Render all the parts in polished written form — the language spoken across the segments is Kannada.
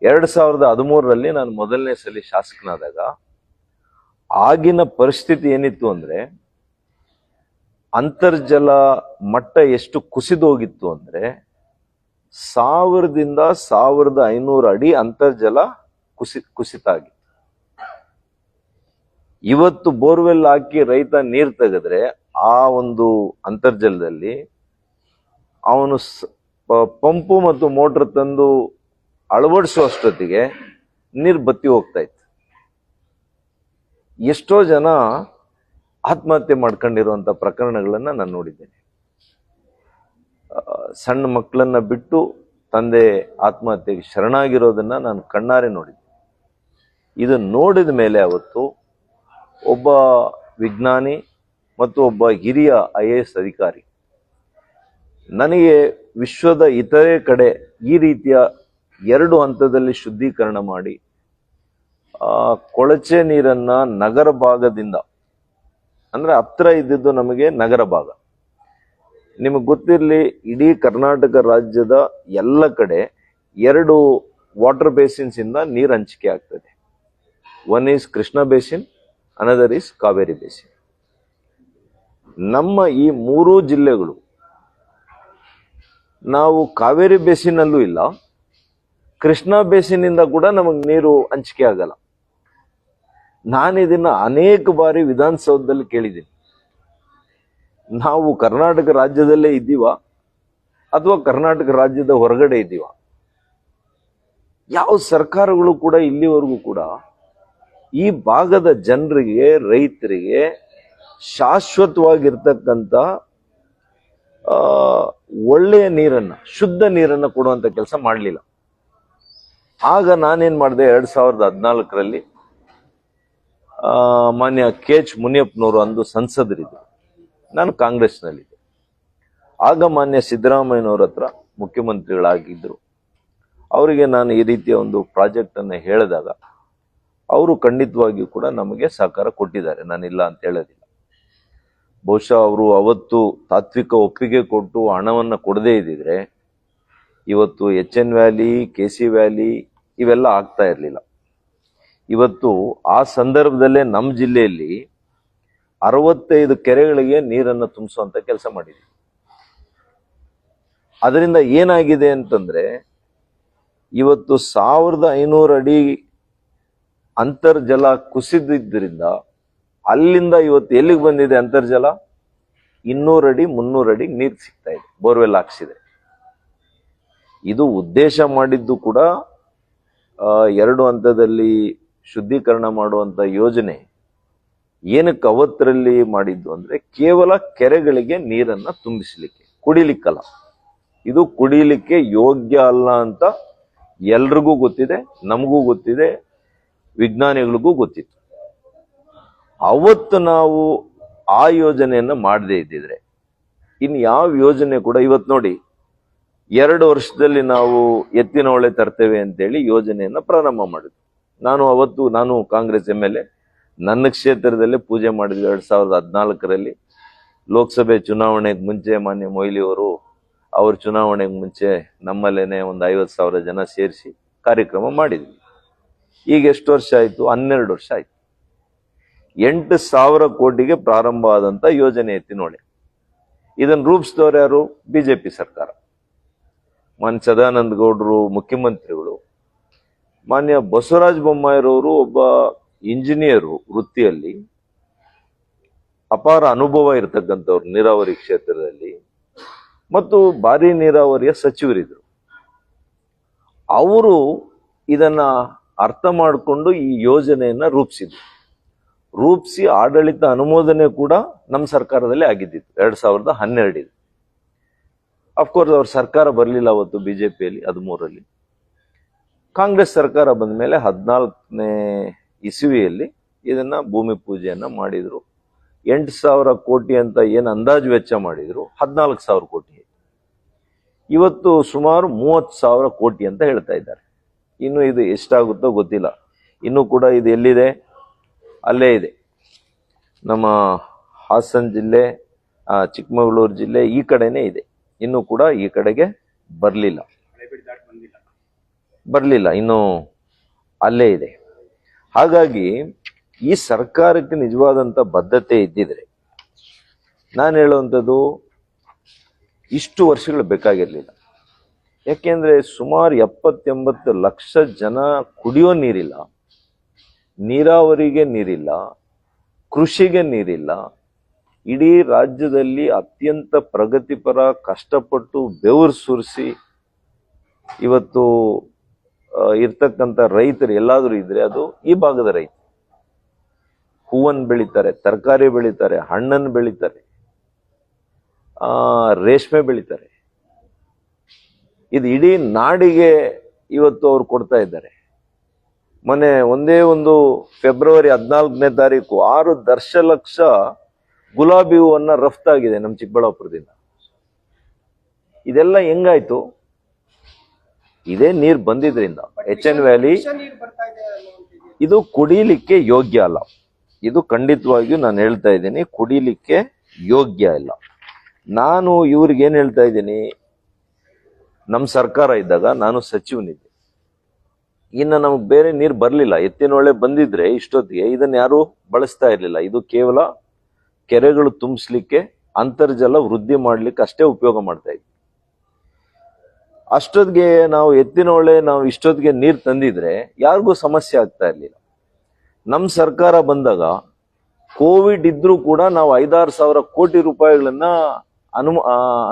2013ರಲ್ಲಿ ನಾನು ಮೊದಲನೇ ಸಲ ಶಾಸಕನಾದಾಗ ಆಗಿನ ಪರಿಸ್ಥಿತಿ ಏನಿತ್ತು ಅಂದ್ರೆ ಅಂತರ್ಜಲ ಮಟ್ಟ ಎಷ್ಟು ಕುಸಿದೋಗಿತ್ತು ಅಂದ್ರೆ 1000ದಿಂದ 1500 ಅಡಿ ಅಂತರ್ಜಲ ಕುಸಿತ ಆಗಿತ್ತು. ಇವತ್ತು ಬೋರ್ವೆಲ್ ಹಾಕಿ ರೈತ ನೀರು ತೆಗೆದ್ರೆ ಆ ಒಂದು ಅಂತರ್ಜಲದಲ್ಲಿ ಅವನು ಪಂಪು ಮತ್ತು ಮೋಟರ್ ತಂದು ಅಳವಡಿಸುವಷ್ಟೊತ್ತಿಗೆ ನೀರು ಬತ್ತಿ ಹೋಗ್ತಾ ಇತ್ತು. ಎಷ್ಟೋ ಜನ ಆತ್ಮಹತ್ಯೆ ಮಾಡ್ಕೊಂಡಿರುವಂತ ಪ್ರಕರಣಗಳನ್ನ ನಾನು ನೋಡಿದ್ದೇನೆ. ಸಣ್ಣ ಮಕ್ಕಳನ್ನ ಬಿಟ್ಟು ತಂದೆ ಆತ್ಮಹತ್ಯೆಗೆ ಶರಣಾಗಿರೋದನ್ನ ನಾನು ಕಣ್ಣಾರೆ ನೋಡಿದ್ದೆ. ಇದು ನೋಡಿದ ಮೇಲೆ ಅವತ್ತು ಒಬ್ಬ ವಿಜ್ಞಾನಿ ಮತ್ತು ಒಬ್ಬ ಹಿರಿಯ IAS ಅಧಿಕಾರಿ ನನಗೆ ವಿಶ್ವದ ಇತರೆ ಕಡೆ ಈ ರೀತಿಯ 2 ಹಂತದಲ್ಲಿ ಶುದ್ಧೀಕರಣ ಮಾಡಿ ಕೊಳಚೆ ನೀರನ್ನ ನಗರ ಭಾಗದಿಂದ, ಅಂದ್ರೆ ಹತ್ರ ಇದ್ದಿದ್ದು ನಮಗೆ ನಗರ ಭಾಗ, ನಿಮಗೆ ಗೊತ್ತಿರಲಿ ಇಡೀ ಕರ್ನಾಟಕ ರಾಜ್ಯದ ಎಲ್ಲ ಕಡೆ 2 ವಾಟರ್ ಬೇಸಿನ್ಸ್ ಇಂದ ನೀರು ಹಂಚಿಕೆ ಆಗ್ತದೆ. One is Krishna basin, another is Kaveri basin. ನಮ್ಮ ಈ 3 ಜಿಲ್ಲೆಗಳು ನಾವು ಕಾವೇರಿ ಬೇಸಿನ್ ಅಲ್ಲೂ ಇಲ್ಲ, ಕೃಷ್ಣ ಬೇಸಿನ್ ಇಂದ ಕೂಡ ನಮಗೆ ನೀರು ಹಂಚಿಕೆ ಆಗಲ್ಲ. ನಾನು ಇದನ್ನ ಅನೇಕ ಬಾರಿ ವಿಧಾನಸೌಧದಲ್ಲಿ ಕೇಳಿದ್ದೀನಿ. ನಾವು ಕರ್ನಾಟಕ ರಾಜ್ಯದಲ್ಲೇ ಇದ್ದೀವ ಅಥವಾ ಕರ್ನಾಟಕ ರಾಜ್ಯದ ಹೊರಗಡೆ ಇದ್ದೀವ? ಯಾವ ಸರ್ಕಾರಗಳು ಕೂಡ ಇಲ್ಲಿವರೆಗೂ ಕೂಡ ಈ ಭಾಗದ ಜನರಿಗೆ, ರೈತರಿಗೆ ಶಾಶ್ವತವಾಗಿರ್ತಕ್ಕಂಥ ಒಳ್ಳೆಯ ನೀರನ್ನ, ಶುದ್ಧ ನೀರನ್ನ ಕೊಡುವಂತ ಕೆಲಸ ಮಾಡಲಿಲ್ಲ. ಆಗ ನಾನೇನ್ ಮಾಡಿದೆ, 2014ರಲ್ಲಿ ಮಾನ್ಯ KH ಮುನಿಯಪ್ಪನವರು ಅಂದು ಸಂಸದರಿದ್ರು, ನಾನು ಕಾಂಗ್ರೆಸ್ನಲ್ಲಿದ್ದೆ. ಆಗ ಮಾನ್ಯ ಸಿದ್ದರಾಮಯ್ಯನವ್ರ ಹತ್ರ ಮುಖ್ಯಮಂತ್ರಿಗಳಾಗಿದ್ದರು. ಅವರಿಗೆ ನಾನು ಈ ರೀತಿಯ ಒಂದು ಪ್ರಾಜೆಕ್ಟ್ ಅನ್ನು ಹೇಳಿದಾಗ ಅವರು ಖಂಡಿತವಾಗಿಯೂ ಕೂಡ ನಮಗೆ ಸಹಕಾರ ಕೊಟ್ಟಿದ್ದಾರೆ, ನಾನಿಲ್ಲ ಅಂತ ಹೇಳೋದಿಲ್ಲ. ಬಹುಶಃ ಅವರು ಅವತ್ತು ತಾತ್ವಿಕ ಒಪ್ಪಿಗೆ ಕೊಟ್ಟು ಹಣವನ್ನು ಕೊಡದೇ ಇದ್ದಿದ್ರೆ ಇವತ್ತು HN ವ್ಯಾಲಿ, KC ವ್ಯಾಲಿ ಇವೆಲ್ಲ ಆಗ್ತಾ ಇರಲಿಲ್ಲ. ಇವತ್ತು ಆ ಸಂದರ್ಭದಲ್ಲೇ ನಮ್ಮ ಜಿಲ್ಲೆಯಲ್ಲಿ 65 ಕೆರೆಗಳಿಗೆ ನೀರನ್ನು ತುಂಬಿಸುವಂತ ಕೆಲಸ ಮಾಡಿದ್ವಿ. ಅದರಿಂದ ಏನಾಗಿದೆ ಅಂತಂದ್ರೆ ಇವತ್ತು 1500 ಅಡಿ ಅಂತರ್ಜಲ ಕುಸಿದಿದ್ದರಿಂದ ಅಲ್ಲಿಂದ ಇವತ್ತು ಎಲ್ಲಿಗೆ ಬಂದಿದೆ ಅಂತರ್ಜಲ? 200 ಅಡಿ 300 ಅಡಿ ನೀರು ಸಿಗ್ತಾ ಇದೆ, ಬೋರ್ವೆಲ್ ಹಾಕ್ಸಿದೆ. ಇದು ಉದ್ದೇಶ ಮಾಡಿದ್ದು ಕೂಡ 2 ಹಂತದಲ್ಲಿ ಶುದ್ಧೀಕರಣ ಮಾಡುವಂತ ಯೋಜನೆ ಏನಕ್ಕೆ ಅವತ್ತರಲ್ಲಿ ಮಾಡಿದ್ದು ಅಂದ್ರೆ ಕೇವಲ ಕೆರೆಗಳಿಗೆ ನೀರನ್ನ ತುಂಬಿಸಲಿಕ್ಕೆ, ಕುಡಿಲಿಕ್ಕಲ್ಲ. ಇದು ಕುಡಿಲಿಕ್ಕೆ ಯೋಗ್ಯ ಅಲ್ಲ ಅಂತ ಎಲ್ರಿಗೂ ಗೊತ್ತಿದೆ, ನಮಗೂ ಗೊತ್ತಿದೆ, ವಿಜ್ಞಾನಿಗಳಿಗೂ ಗೊತ್ತಿತ್ತು. ಅವತ್ತು ನಾವು ಆ ಯೋಜನೆಯನ್ನ ಮಾಡದೇ ಇದ್ದಿದ್ರೆ ಇನ್ನು ಯಾವ ಯೋಜನೆ ಕೂಡ ಇವತ್ತು ನೋಡಿ 2 ವರ್ಷದಲ್ಲಿ ನಾವು ಎತ್ತಿನ ಹೊಳೆ ತರ್ತೇವೆ ಅಂತೇಳಿ ಯೋಜನೆಯನ್ನ ಪ್ರಾರಂಭ ಮಾಡಿದ್ವಿ. ನಾನು ಕಾಂಗ್ರೆಸ್ MLA, ನನ್ನ ಕ್ಷೇತ್ರದಲ್ಲೇ ಪೂಜೆ ಮಾಡಿದ್ವಿ. 2014ರಲ್ಲಿ ಲೋಕಸಭೆ ಚುನಾವಣೆಗೆ ಮುಂಚೆ ಮಾನ್ಯ ಮೊಯ್ಲಿ ಅವರು ಅವ್ರ ಚುನಾವಣೆಗೆ ಮುಂಚೆ ನಮ್ಮಲ್ಲೇನೆ ಒಂದು 50,000 ಜನ ಸೇರಿಸಿ ಕಾರ್ಯಕ್ರಮ ಮಾಡಿದ್ವಿ. ಈಗ ಎಷ್ಟು ವರ್ಷ ಆಯ್ತು? 12 ವರ್ಷ ಆಯ್ತು. 8,000 ಕೋಟಿಗೆ ಪ್ರಾರಂಭ ಆದಂತ ಯೋಜನೆ ಎತ್ತಿನೊಳೆ. ಇದನ್ನು ರೂಪಿಸಿದವರು ಯಾರು? BJP ಸರ್ಕಾರ. ಮಾನ್ಯ ಸದಾನಂದ ಗೌಡರು ಮುಖ್ಯಮಂತ್ರಿಗಳು, ಮಾನ್ಯ ಬಸವರಾಜ ಬೊಮ್ಮಾಯಿರವರು ಒಬ್ಬ ಇಂಜಿನಿಯರು, ವೃತ್ತಿಯಲ್ಲಿ ಅಪಾರ ಅನುಭವ ಇರತಕ್ಕಂಥವ್ರು ನೀರಾವರಿ ಕ್ಷೇತ್ರದಲ್ಲಿ, ಮತ್ತು ಭಾರಿ ನೀರಾವರಿಯ ಸಚಿವರಿದ್ರು. ಅವರು ಇದನ್ನ ಅರ್ಥ ಮಾಡಿಕೊಂಡು ಈ ಯೋಜನೆಯನ್ನ ರೂಪಿಸಿ ಆಡಳಿತ ಅನುಮೋದನೆ ಕೂಡ ನಮ್ಮ ಸರ್ಕಾರದಲ್ಲಿ ಆಗಿದ್ದಿತ್ತು 2012. ಅಫ್ಕೋರ್ಸ್ ಅವ್ರ ಸರ್ಕಾರ ಬರಲಿಲ್ಲ ಅವತ್ತು BJPಯಲ್ಲಿ 13ರಲ್ಲಿ. ಕಾಂಗ್ರೆಸ್ ಸರ್ಕಾರ ಬಂದ ಮೇಲೆ 14ನೇ ಇಸವಿಯಲ್ಲಿ ಇದನ್ನ ಭೂಮಿ ಪೂಜೆಯನ್ನ ಮಾಡಿದ್ರು. 8,000 ಕೋಟಿ ಅಂತ ಏನು ಅಂದಾಜು ವೆಚ್ಚ ಮಾಡಿದ್ರು, 14,000 ಕೋಟಿ. ಇವತ್ತು ಸುಮಾರು 30,000 ಕೋಟಿ ಅಂತ ಹೇಳ್ತಾ ಇದ್ದಾರೆ. ಇನ್ನು ಇದು ಎಷ್ಟಾಗುತ್ತೋ ಗೊತ್ತಿಲ್ಲ. ಇನ್ನು ಕೂಡ ಇದು ಎಲ್ಲಿದೆ? ಅಲ್ಲೇ ಇದೆ, ನಮ್ಮ ಹಾಸನ ಜಿಲ್ಲೆ, ಚಿಕ್ಕಮಗಳೂರು ಜಿಲ್ಲೆ ಈ ಕಡೆನೇ ಇದೆ. ಇನ್ನು ಕೂಡ ಈ ಕಡೆಗೆ ಬರಲಿಲ್ಲ. ಬರಲಿಲ್ಲ, ಇನ್ನು ಅಲ್ಲೇ ಇದೆ. ಹಾಗಾಗಿ ಈ ಸರ್ಕಾರಕ್ಕೆ ನಿಜವಾದಂಥ ಬದ್ಧತೆ ಇದ್ದಿದ್ರೆ, ನಾನು ಹೇಳುವಂಥದ್ದು ಇಷ್ಟು ವರ್ಷಗಳು ಬೇಕಾಗಿರಲಿಲ್ಲ. ಯಾಕೆಂದ್ರೆ ಸುಮಾರು 70-80 ಲಕ್ಷ ಜನ ಕುಡಿಯೋ ನೀರಿಲ್ಲ, ನೀರಾವರಿಗೆ ನೀರಿಲ್ಲ, ಕೃಷಿಗೆ ನೀರಿಲ್ಲ. ಇಡೀ ರಾಜ್ಯದಲ್ಲಿ ಅತ್ಯಂತ ಪ್ರಗತಿಪರ, ಕಷ್ಟಪಟ್ಟು ಬೆವರು ಸುರಿಸಿ ಇವತ್ತು ಇರ್ತಕ್ಕಂಥ ರೈತರು ಎಲ್ಲಾದರೂ ಇದ್ರೆ ಅದು ಈ ಭಾಗದ ರೈತ. ಹೂವನ್ನು ಬೆಳೀತಾರೆ, ತರಕಾರಿ ಬೆಳೀತಾರೆ, ಹಣ್ಣನ್ನು ಬೆಳೀತಾರೆ, ರೇಷ್ಮೆ ಬೆಳೀತಾರೆ. ಇದು ಇಡೀ ನಾಡಿಗೆ ಇವತ್ತು ಅವ್ರು ಕೊಡ್ತಾ ಇದ್ದಾರೆ. ಮೊನ್ನೆ ಒಂದೇ ಒಂದು ಫೆಬ್ರವರಿ 14ನೇ ತಾರೀಕು 6 ದಶಲಕ್ಷ ಗುಲಾಬಿ ಹೂವನ್ನ ರಫ್ತಾಗಿದೆ ನಮ್ಮ ಚಿಕ್ಕಬಳ್ಳಾಪುರದಿಂದ. ಇದೆಲ್ಲ ಹೆಂಗಾಯ್ತು? ಇದೇ ನೀರು ಬಂದಿದ್ರಿಂದ. HN ವ್ಯಾಲಿ ಇದು ಕುಡಿಲಿಕ್ಕೆ ಯೋಗ್ಯ ಅಲ್ಲ. ಇದು ಖಂಡಿತವಾಗಿಯೂ ನಾನು ಹೇಳ್ತಾ ಇದ್ದೀನಿ, ಕುಡಿಲಿಕ್ಕೆ ಯೋಗ್ಯ ಇಲ್ಲ. ನಾನು ಇವ್ರಿಗೆ ಏನ್ ಹೇಳ್ತಾ ಇದ್ದೀನಿ, ನಮ್ಮ ಸರ್ಕಾರ ಇದ್ದಾಗ ನಾನು ಸಚಿವನಿದ್ದೆ, ಇನ್ನು ನಮಗೆ ಬೇರೆ ನೀರು ಬರಲಿಲ್ಲ. ಎತ್ತಿನೊಳೆ ಬಂದಿದ್ರೆ ಇಷ್ಟೊತ್ತಿಗೆ ಇದನ್ನ ಯಾರು ಬಳಸ್ತಾ ಇರಲಿಲ್ಲ. ಇದು ಕೇವಲ ಕೆರೆಗಳು ತುಂಬಿಸ್ಲಿಕ್ಕೆ, ಅಂತರ್ಜಲ ವೃದ್ಧಿ ಮಾಡ್ಲಿಕ್ಕೆ ಅಷ್ಟೇ ಉಪಯೋಗ ಮಾಡ್ತಾ ಇದ್ವಿ. ಅಷ್ಟೊತ್ತಿಗೆ ನಾವು ಎತ್ತಿನೊಳೆ ನಾವು ಇಷ್ಟೊತ್ತಿಗೆ ನೀರು ತಂದಿದ್ರೆ ಯಾರಿಗೂ ಸಮಸ್ಯೆ ಆಗ್ತಾ ಇರ್ಲಿಲ್ಲ. ನಮ್ಮ ಸರ್ಕಾರ ಬಂದಾಗ ಕೋವಿಡ್ ಇದ್ರೂ ಕೂಡ ನಾವು 5-6 ಸಾವಿರ ಕೋಟಿ ರೂಪಾಯಿಗಳನ್ನ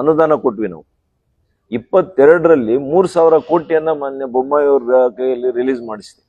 ಅನುದಾನ ಕೊಟ್ವಿ. ನಾವು 22ರಲ್ಲಿ 3,000 ಕೋಟಿಯನ್ನ ಮಾನ್ಯ ಬೊಮ್ಮಾಯಿ ಅವ್ರ ಕೈಯಲ್ಲಿ ರಿಲೀಸ್ ಮಾಡಿಸಿದ್ವಿ.